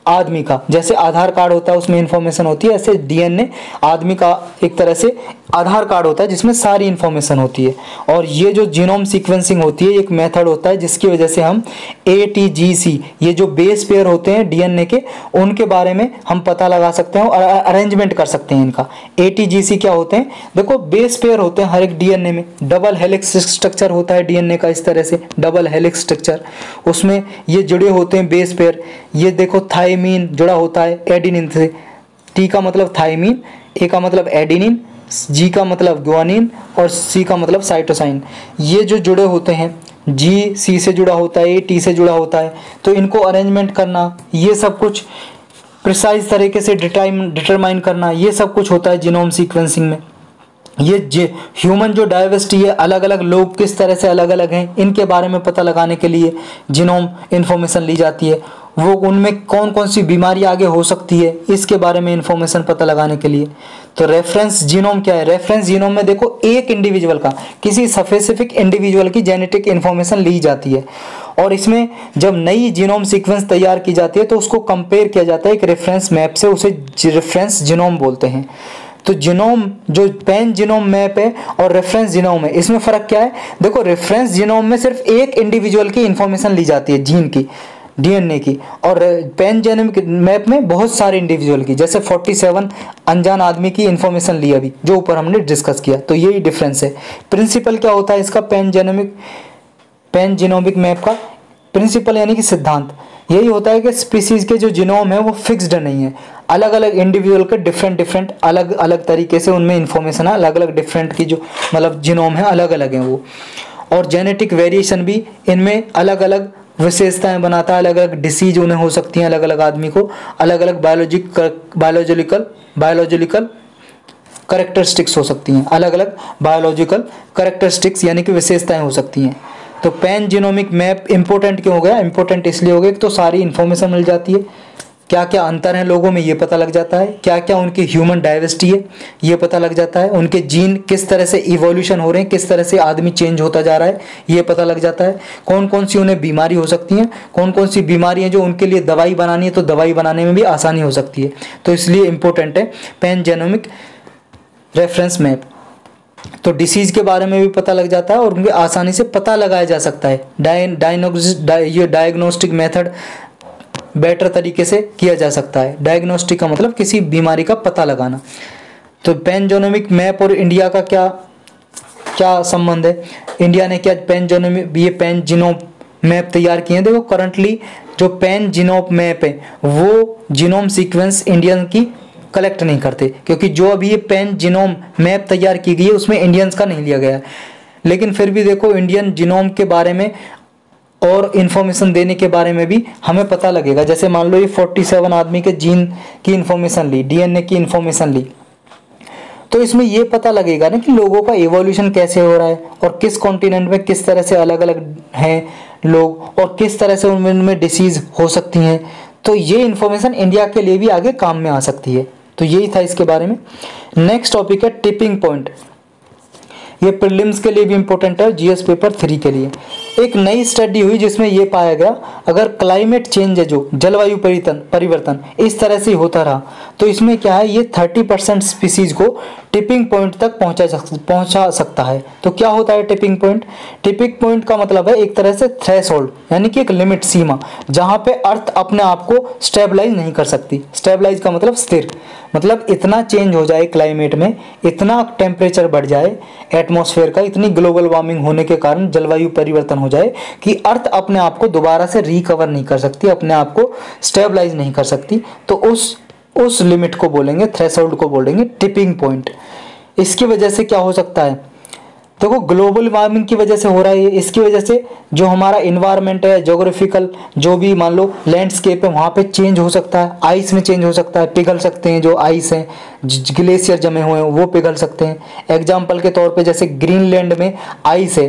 आदमी का, जैसे आधार कार्ड होता है उसमें इंफॉर्मेशन होती है, ऐसे डीएनए आदमी का एक तरह से आधार कार्ड होता है जिसमें सारी इंफॉर्मेशन होती है। और ये जो जीनोम सीक्वेंसिंग होती है एक मेथड होता है जिसकी वजह से हम ATGC, ये जो बेस पेयर होते हैं डीएनए के, उनके बारे में हम पता लगा सकते हैं और अरेंजमेंट कर सकते हैं इनका। ATGC क्या होते हैं? देखो बेस पेयर होते हैं हर एक डीएनए में, डबल हेलिक्स स्ट्रक्चर होता है डीएनए का, इस तरह से डबल हेलिक्स स्ट्रक्चर, उसमें ये जुड़े होते हैं बेस पेयर। ये देखो थायमीन जुड़ा होता है एडिनिन से, T का मतलब थायमीन, A का मतलब एडिनिन, G का मतलब ग्वानिन और C का मतलब साइटोसाइन। ये जो जुड़े होते हैं, G C से जुड़ा होता है, A T से जुड़ा होता है, तो इनको अरेंजमेंट करना, ये सब कुछ प्रिसाइज तरीके से डिटरमाइन करना, ये सब कुछ होता है जीनोम सीक्वेंसिंग में। ये ह्यूमन जो डाइवर्सिटी है, अलग अलग लोग किस तरह से अलग अलग हैं, इनके बारे में पता लगाने के लिए जीनोम इन्फॉर्मेशन ली जाती है। वो उनमें कौन कौन सी बीमारी आगे हो सकती है इसके बारे में इंफॉर्मेशन पता लगाने के लिए। तो रेफरेंस जीनोम क्या है? रेफरेंस जीनोम में देखो एक इंडिविजुअल का, किसी स्पेसिफिक इंडिविजुअल की जेनेटिक इंफॉर्मेशन ली जाती है और इसमें जब नई जीनोम सीक्वेंस तैयार की जाती है तो उसको कंपेयर किया जाता है एक रेफरेंस मैप से, उसे रेफरेंस जीनोम बोलते हैं। तो जीनोम जो पैन जीनोम मैप है और रेफरेंस जीनोम है, इसमें फर्क क्या है? देखो रेफरेंस जीनोम में सिर्फ एक इंडिविजुअल की इंफॉर्मेशन ली जाती है, जीन की, डीएनए की, और पैन जीनोम मैप में बहुत सारे इंडिविजुअल की, जैसे 47 अनजान आदमी की इंफॉर्मेशन ली अभी जो ऊपर हमने डिस्कस किया। तो यही डिफरेंस है। प्रिंसिपल क्या होता है इसका, पैन जीनोमिक मैप का प्रिंसिपल यानी कि सिद्धांत यही होता है कि स्पीसीज के जो जीनोम है वो फिक्स्ड नहीं है, अलग अलग इंडिविजुअल के डिफरेंट अलग अलग तरीके से उनमें इंफॉर्मेशन है, अलग अलग डिफरेंट की जो मतलब जीनोम है अलग अलग हैं वो। और जेनेटिक वेरिएशन भी इनमें अलग अलग विशेषताएं बनाता है, अलग अलग डिसीज उन्हें हो सकती हैं, अलग अलग आदमी को अलग अलग बायोलॉजिकल करेक्टरिस्टिक्स हो सकती हैं, अलग अलग बायोलॉजिकल करेक्टरिस्टिक्स यानी कि विशेषताएं हो सकती हैं। तो पैन जीनोमिक मैप इंपॉर्टेंट क्यों हो गया? इंपॉर्टेंट इसलिए हो गया कि तो सारी इंफॉर्मेशन मिल जाती है क्या क्या अंतर हैं लोगों में ये पता लग जाता है, क्या क्या उनकी ह्यूमन डाइवर्सिटी है ये पता लग जाता है, उनके जीन किस तरह से इवोल्यूशन हो रहे हैं, किस तरह से आदमी चेंज होता जा रहा है ये पता लग जाता है, कौन कौन सी उन्हें बीमारी हो सकती हैं, कौन कौन सी बीमारी हैं जो उनके लिए दवाई बनानी है तो दवाई बनाने में भी आसानी हो सकती है। तो इसलिए इंपॉर्टेंट है पैन जेनोमिक रेफरेंस मैप। तो डिसीज़ के बारे में भी पता लग जाता है और उनके आसानी से पता लगाया जा सकता है। ये डायग्नोस्टिक मेथड बेटर तरीके से किया जा सकता है। डायग्नोस्टिक का मतलब किसी बीमारी का पता लगाना। तो पैन जेनोमिक मैप और इंडिया का क्या क्या संबंध है, इंडिया ने क्या पैन जीनोम मैप तैयार किए हैं। देखो करंटली जो पैन जीनोम मैप है वो जीनोम सीक्वेंस इंडियन की कलेक्ट नहीं करते, क्योंकि जो अभी ये पैन जीनोम मैप तैयार की गई है उसमें इंडियंस का नहीं लिया गया है। लेकिन फिर भी देखो इंडियन जीनोम के बारे में और इन्फॉर्मेशन देने के बारे में भी हमें पता लगेगा। जैसे मान लो ये 47 आदमी के जीन की इन्फॉर्मेशन ली, डीएनए की इन्फॉर्मेशन ली, तो इसमें ये पता लगेगा ना कि लोगों का एवोल्यूशन कैसे हो रहा है और किस कॉन्टिनेंट में किस तरह से अलग अलग हैं लोग और किस तरह से उनमें डिसीज़ हो सकती हैं। तो ये इन्फॉर्मेशन इंडिया के लिए भी आगे काम में आ सकती है। तो यही था इसके बारे में। नेक्स्ट टॉपिक है टिपिंग पॉइंट। ये प्रीलिम्स के लिए भी इंपॉर्टेंट है, जीएस पेपर 3 के लिए। एक नई स्टडी हुई जिसमें यह पाया गया अगर क्लाइमेट चेंज है जो जलवायु परिवर्तन इस तरह से होता रहा तो इसमें क्या है ये 30% स्पीसीज को टिपिंग पॉइंट तक पहुंचा सकता है। तो क्या होता है टिपिंग पॉइंट? टिपिंग पॉइंट का मतलब है एक तरह से थ्रेशोल्ड, यानी कि एक लिमिट, सीमा, जहां पे अर्थ अपने आप को स्टेबलाइज नहीं कर सकती। स्टेबलाइज का मतलब स्थिर, मतलब इतना चेंज हो जाए क्लाइमेट में, इतना टेम्परेचर बढ़ जाए एटमॉस्फेयर का, इतनी ग्लोबल वार्मिंग होने के कारण जलवायु परिवर्तन हो जाए कि अर्थ अपने आप को दोबारा से रिकवर नहीं कर सकती, अपने आप को स्टेबलाइज नहीं कर सकती। तो उस लिमिट को बोलेंगे, थ्रेशोल्ड को बोलेंगे टिपिंग पॉइंट। इसकी वजह से क्या हो सकता है? देखो ग्लोबल वार्मिंग की वजह से हो रहा है। इसकी वजह से जो हमारा इन्वायरमेंट है, ज्योग्राफिकल जो भी मान लो लैंडस्केप है वहाँ पे चेंज हो सकता है, आइस में चेंज हो सकता है, पिघल सकते हैं, जो आइस हैं ग्लेशियर जमे हुए हैं वो पिघल सकते हैं। एग्जाम्पल के तौर पे जैसे ग्रीनलैंड में आइस है,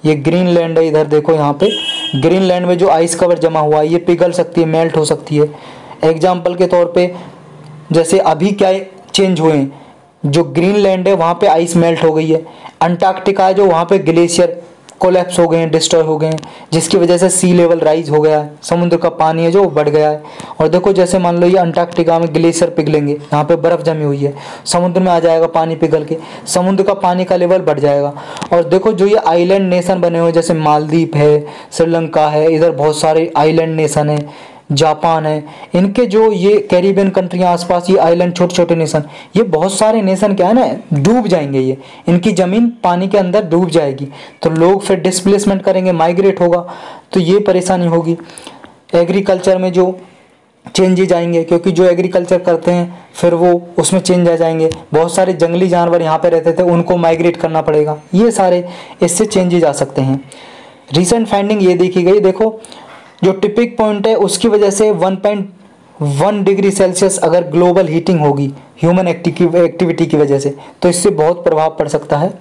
ये ग्रीनलैंड है, इधर देखो यहाँ पे ग्रीनलैंड में जो आइस कवर जमा हुआ है ये पिघल सकती है, मेल्ट हो सकती है। एग्जाम्पल के तौर पे जैसे अभी क्या चेंज हुए हैं, जो ग्रीनलैंड है वहाँ पे आइस मेल्ट हो गई है। अंटार्कटिका है जो वहाँ पे ग्लेशियर कोलैप्स हो गए हैं, डिस्ट्रॉय हो गए हैं, जिसकी वजह से सी लेवल राइज हो गया है, समुद्र का पानी है जो बढ़ गया है। और देखो जैसे मान लो ये अंटार्कटिका में ग्लेशियर पिघलेंगे, यहाँ पे बर्फ़ जमी हुई है, समुद्र में आ जाएगा पानी पिघल के, समुद्र का पानी का लेवल बढ़ जाएगा। और देखो जो ये आइलैंड नेशन बने हुए जैसे मालदीव है, श्रीलंका है, इधर बहुत सारे आइलैंड नेशन है, जापान है, इनके जो ये कैरिबियन कंट्रियाँ आसपास, ये आइलैंड छोटे छोटे नेशन, ये बहुत सारे नेशन क्या है ना डूब जाएंगे, ये इनकी ज़मीन पानी के अंदर डूब जाएगी। तो लोग फिर डिस्प्लेसमेंट करेंगे, माइग्रेट होगा, तो ये परेशानी होगी। एग्रीकल्चर में जो चेंजेज आएंगे, क्योंकि जो एग्रीकल्चर करते हैं फिर वो उसमें चेंज आ जाएंगे। बहुत सारे जंगली जानवर यहाँ पे रहते थे उनको माइग्रेट करना पड़ेगा, ये सारे इससे चेंजेज आ सकते हैं। रिसेंट फाइंडिंग ये देखी गई, देखो जो टिपिंग पॉइंट है उसकी वजह से 1.1 डिग्री सेल्सियस अगर ग्लोबल हीटिंग होगी ह्यूमन एक्टिविटी की वजह से, तो इससे बहुत प्रभाव पड़ सकता है।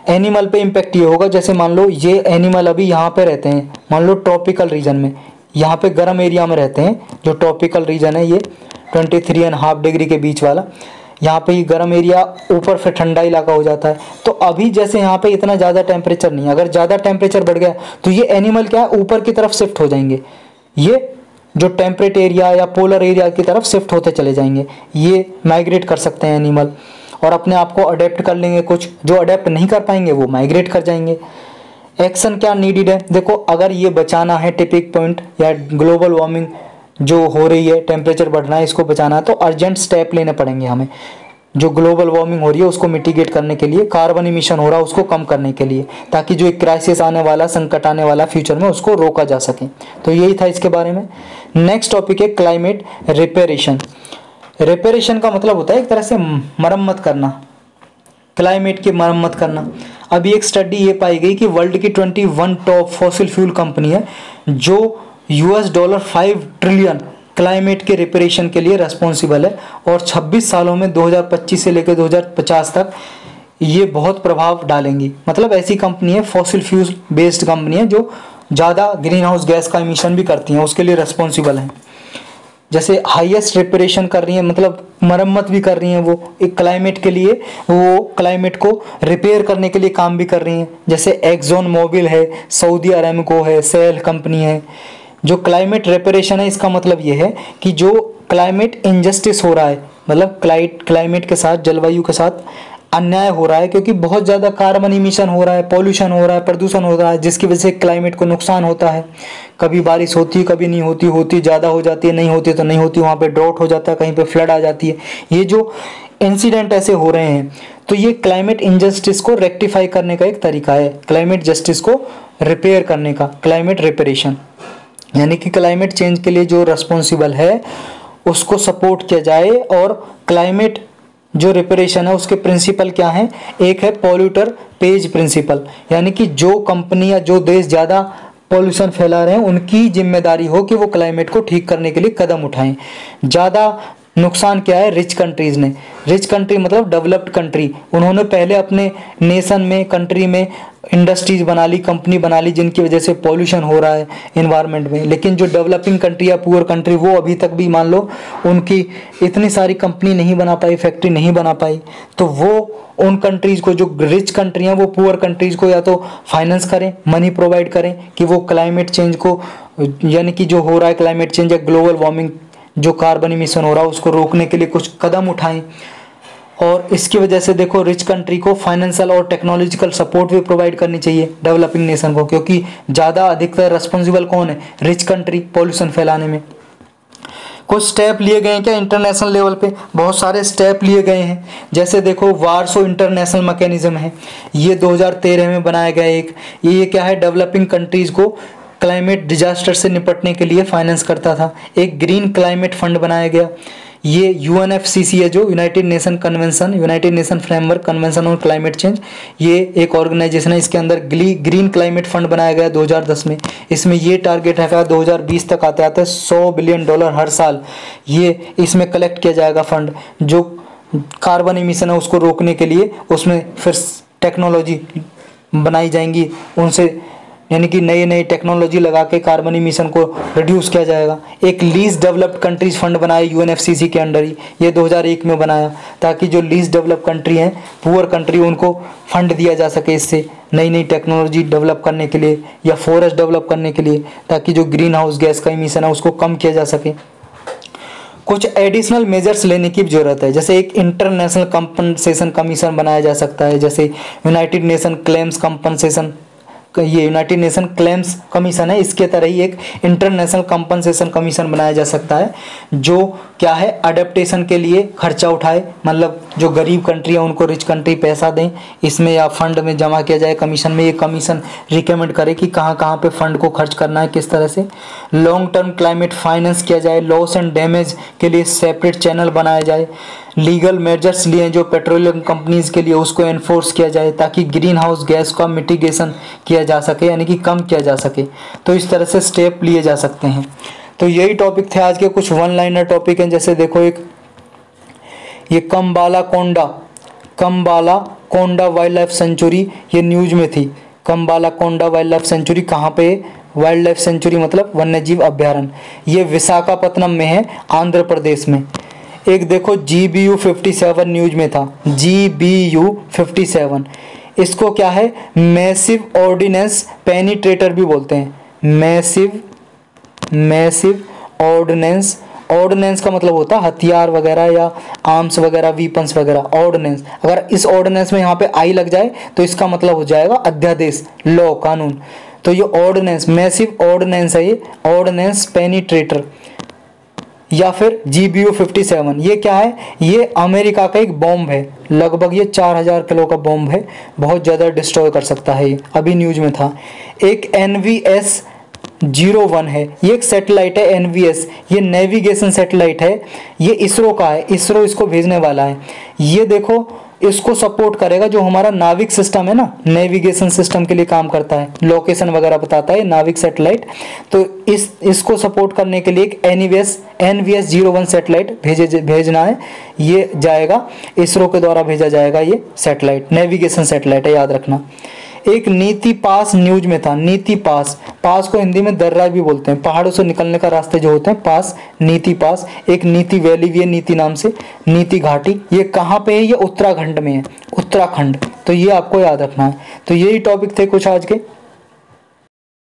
एनिमल पे इम्पैक्ट ये होगा, जैसे मान लो ये एनिमल अभी यहाँ पे रहते हैं, मान लो ट्रॉपिकल रीजन में, यहाँ पे गर्म एरिया में रहते हैं, जो ट्रॉपिकल रीजन है ये 23.5 डिग्री के बीच वाला, यहाँ पे ही गर्म एरिया, ऊपर फिर ठंडा इलाका हो जाता है। तो अभी जैसे यहाँ पे इतना ज़्यादा टेम्परेचर नहीं है, अगर ज़्यादा टेम्परेचर बढ़ गया तो ये एनिमल क्या है ऊपर की तरफ शिफ्ट हो जाएंगे, ये जो टेम्परेट एरिया या पोलर एरिया की तरफ शिफ्ट होते चले जाएंगे। ये माइग्रेट कर सकते हैं एनिमल और अपने आप को अडेप्ट कर लेंगे, कुछ जो अडेप्ट नहीं कर पाएंगे वो माइग्रेट कर जाएंगे। एक्शन क्या नीडेड है? देखो अगर ये बचाना है टिपिंग पॉइंट या ग्लोबल वार्मिंग जो हो रही है, टेम्परेचर बढ़ना है, इसको बचाना है तो अर्जेंट स्टेप लेने पड़ेंगे हमें। जो ग्लोबल वार्मिंग हो रही है उसको मिटिगेट करने के लिए, कार्बन इमिशन हो रहा है उसको कम करने के लिए, ताकि जो एक क्राइसिस आने वाला, संकट आने वाला फ्यूचर में, उसको रोका जा सके। तो यही था इसके बारे में। नेक्स्ट टॉपिक है क्लाइमेट रिपेरेशन। रिपेरेशन का मतलब होता है एक तरह से मरम्मत करना, क्लाइमेट की मरम्मत करना। अभी एक स्टडी ये पाई गई कि वर्ल्ड की 21 टॉप फॉसिल फ्यूल कंपनी है जो $5 ट्रिलियन क्लाइमेट के रिपेरेशन के लिए रेस्पॉन्सिबल है, और 26 सालों में 2025 से लेकर 2050 तक ये बहुत प्रभाव डालेंगी। मतलब ऐसी कंपनी है, फॉसिल फ्यूल बेस्ड कंपनी है जो ज़्यादा ग्रीन हाउस गैस का इमिशन भी करती हैं, उसके लिए रेस्पॉन्सिबल हैं। जैसे हाईएस्ट रिपेरेशन कर रही हैं, मतलब मरम्मत भी कर रही हैं, वो एक क्लाइमेट के लिए, वो क्लाइमेट को रिपेयर करने के लिए काम भी कर रही हैं। जैसे एक्सॉन मोबिल है, सऊदी अरामको है, सेल कंपनी है। जो क्लाइमेट रिपेरेशन है, इसका मतलब ये है कि जो क्लाइमेट इनजस्टिस हो रहा है, मतलब क्लाइमेट के साथ, जलवायु के साथ अन्याय हो रहा है, क्योंकि बहुत ज़्यादा कार्बन इमिशन हो रहा है, पॉल्यूशन हो रहा है, प्रदूषण हो रहा है, जिसकी वजह से क्लाइमेट को नुकसान होता है। कभी बारिश होती है, कभी नहीं होती, होती ज़्यादा हो जाती है, नहीं होती तो नहीं होती, वहाँ पे ड्रॉट हो जाता है, कहीं पे फ्लड आ जाती है। ये जो इंसिडेंट ऐसे हो रहे हैं, तो ये क्लाइमेट इनजस्टिस को रेक्टिफाई करने का एक तरीका है, क्लाइमेट जस्टिस को रिपेयर करने का, क्लाइमेट रिपेरेशन। यानी कि क्लाइमेट चेंज के लिए जो रिस्पॉन्सिबल है उसको सपोर्ट किया जाए। और क्लाइमेट जो रिपेरेशन है उसके प्रिंसिपल क्या हैं? एक है पॉल्यूटर पेज प्रिंसिपल, यानी कि जो कंपनी या जो देश ज़्यादा पॉल्यूशन फैला रहे हैं उनकी जिम्मेदारी हो कि वो क्लाइमेट को ठीक करने के लिए कदम उठाएं। ज़्यादा नुकसान क्या है? रिच कंट्रीज़ ने। रिच कंट्री मतलब डेवलप्ड कंट्री, उन्होंने पहले अपने नेशन में, कंट्री में इंडस्ट्रीज बना ली, कंपनी बना ली, जिनकी वजह से पॉल्यूशन हो रहा है इन्वायरमेंट में। लेकिन जो डेवलपिंग कंट्री या पुअर कंट्री, वो अभी तक भी मान लो उनकी इतनी सारी कंपनी नहीं बना पाई, फैक्ट्री नहीं बना पाई, तो वो उन कंट्रीज़ को, जो रिच कंट्री हैं, वो पुअर कंट्रीज़ को या तो फाइनेंस करें, मनी प्रोवाइड करें कि वो क्लाइमेट चेंज को, यानी कि जो हो रहा है क्लाइमेट चेंज या ग्लोबल वार्मिंग, जो कार्बन इमिशन हो रहा है, उसको रोकने के लिए कुछ कदम उठाएं। और इसकी वजह से देखो, रिच कंट्री को फाइनेंशियल और टेक्नोलॉजिकल सपोर्ट भी प्रोवाइड करनी चाहिए डेवलपिंग नेशन को, क्योंकि ज़्यादा अधिकतर रिस्पॉन्सिबल कौन है? रिच कंट्री, पॉल्यूशन फैलाने में। कुछ स्टेप लिए गए हैं क्या इंटरनेशनल लेवल पे? बहुत सारे स्टेप लिए गए हैं। जैसे देखो, वार्सो इंटरनेशनल मैकेनिज्म है, ये 2013 में बनाया गया एक। ये क्या है? डेवलपिंग कंट्रीज़ को क्लाइमेट डिजास्टर से निपटने के लिए फाइनेंस करता था। एक ग्रीन क्लाइमेट फंड बनाया गया। ये UNFCC है, जो United nation convention, United nation framework convention on climate change, ये एक ऑर्गेनाइजेशन है। इसके अंदर ग्रीन क्लाइमेट फंड बनाया गया 2010 में। इसमें ये टारगेट है 2020 तक आते आते $100 बिलियन हर साल ये इसमें कलेक्ट किया जाएगा फंड, जो कार्बन इमिशन है उसको रोकने के लिए। उसमें फिर टेक्नोलॉजी बनाई जाएंगी उनसे, यानी कि नई नई टेक्नोलॉजी लगा के कार्बन इमिशन को रिड्यूस किया जाएगा। एक लीस्ट डेवलप्ड कंट्रीज फंड बनाया UNFCC के अंडर ही, ये 2001 में बनाया, ताकि जो लीस्ट डेवलप्ड कंट्री हैं, पुअर कंट्री, उनको फंड दिया जा सके इससे नई नई टेक्नोलॉजी डेवलप करने के लिए या फॉरेस्ट डेवलप करने के लिए, ताकि जो ग्रीन हाउस गैस का इमिशन है उसको कम किया जा सके। कुछ एडिशनल मेजर्स लेने की जरूरत है, जैसे एक इंटरनेशनल कंपनसेशन कमीशन बनाया जा सकता है, जैसे यूनाइटेड नेशन क्लेम्स कंपनसेशन, ये यूनाइटेड नेशन क्लेम्स कमीशन है, इसके तरह ही एक इंटरनेशनल कंपनसेशन कमीशन बनाया जा सकता है, जो क्या है? अडेप्टेशन के लिए खर्चा उठाए, मतलब जो गरीब कंट्री है उनको रिच कंट्री पैसा दें इसमें, या फंड में जमा किया जाए कमीशन में। ये कमीशन रिकमेंड करे कि कहाँ कहाँ पे फंड को खर्च करना है, किस तरह से। लॉन्ग टर्म क्लाइमेट फाइनेंस किया जाए, लॉस एंड डैमेज के लिए सेपरेट चैनल बनाया जाए। लीगल मेजर्स लिए जो पेट्रोलियम कंपनीज के लिए, उसको एनफोर्स किया जाए, ताकि ग्रीन हाउस गैस का मिटिगेशन किया जा सके, यानी कि कम किया जा सके। तो इस तरह से स्टेप लिए जा सकते हैं। तो यही टॉपिक थे आज के। कुछ वन लाइनर टॉपिक हैं, जैसे देखो, एक ये कम्बाला कोंडा वाइल्ड लाइफ सेंचुरी, ये न्यूज में थी। कम्बाला कोंडा वाइल्ड लाइफ सेंचुरी कहाँ पे? वाइल्ड लाइफ सेंचुरी मतलब वन्यजीव अभ्यारण्य, ये विशाखापत्तनम में है, आंध्र प्रदेश में। एक देखो GBU 57 न्यूज में था, GBU 57, इसको क्या है? मैसिव ऑर्डिनेंस पेनिट्रेटर भी बोलते हैं। मैसिव ऑर्डिनेंस का मतलब होता है हथियार वगैरह या आर्म्स वगैरह, वीपन्स वगैरह। ऑर्डिनेंस, अगर इस ऑर्डिनेंस में यहाँ पे आई लग जाए तो इसका मतलब हो जाएगा अध्यादेश, लॉ, कानून। तो ये ऑर्डिनेंस, मैसिव ऑर्डिनेंस है, ये ऑर्डिनेंस पेनिट्रेटर या फिर GBU 57। ये क्या है? ये अमेरिका का एक बॉम्ब है, लगभग ये 4000 किलो का बॉम्ब है, बहुत ज़्यादा डिस्ट्रॉय कर सकता है। ये अभी न्यूज में था। एक NVS-01 है, ये एक सैटेलाइट है। NVS ये नेविगेशन सैटेलाइट है, ये इसरो का है, इसरो इसको भेजने वाला है। ये देखो, इसको सपोर्ट करेगा जो हमारा नाविक सिस्टम है ना, नेविगेशन सिस्टम के लिए काम करता है, लोकेशन वगैरह बताता है नाविक सैटेलाइट। तो इसको सपोर्ट करने के लिए एक NVS-01 सैटेलाइट भेजना है, ये जाएगा, इसरो के द्वारा भेजा जाएगा। ये सैटेलाइट नेविगेशन सैटेलाइट है, याद रखना। एक नीति पास न्यूज में था। नीति पास, पास को हिंदी में दर्रा भी बोलते हैं, पहाड़ों से निकलने का रास्ते जो होते हैं पास, नीति पास। एक नीति वैली भी है नीति नाम से, नीति घाटी। ये कहाँ पे है? ये उत्तराखंड में है, उत्तराखंड। तो ये आपको याद रखना है। तो यही टॉपिक थे कुछ आज के।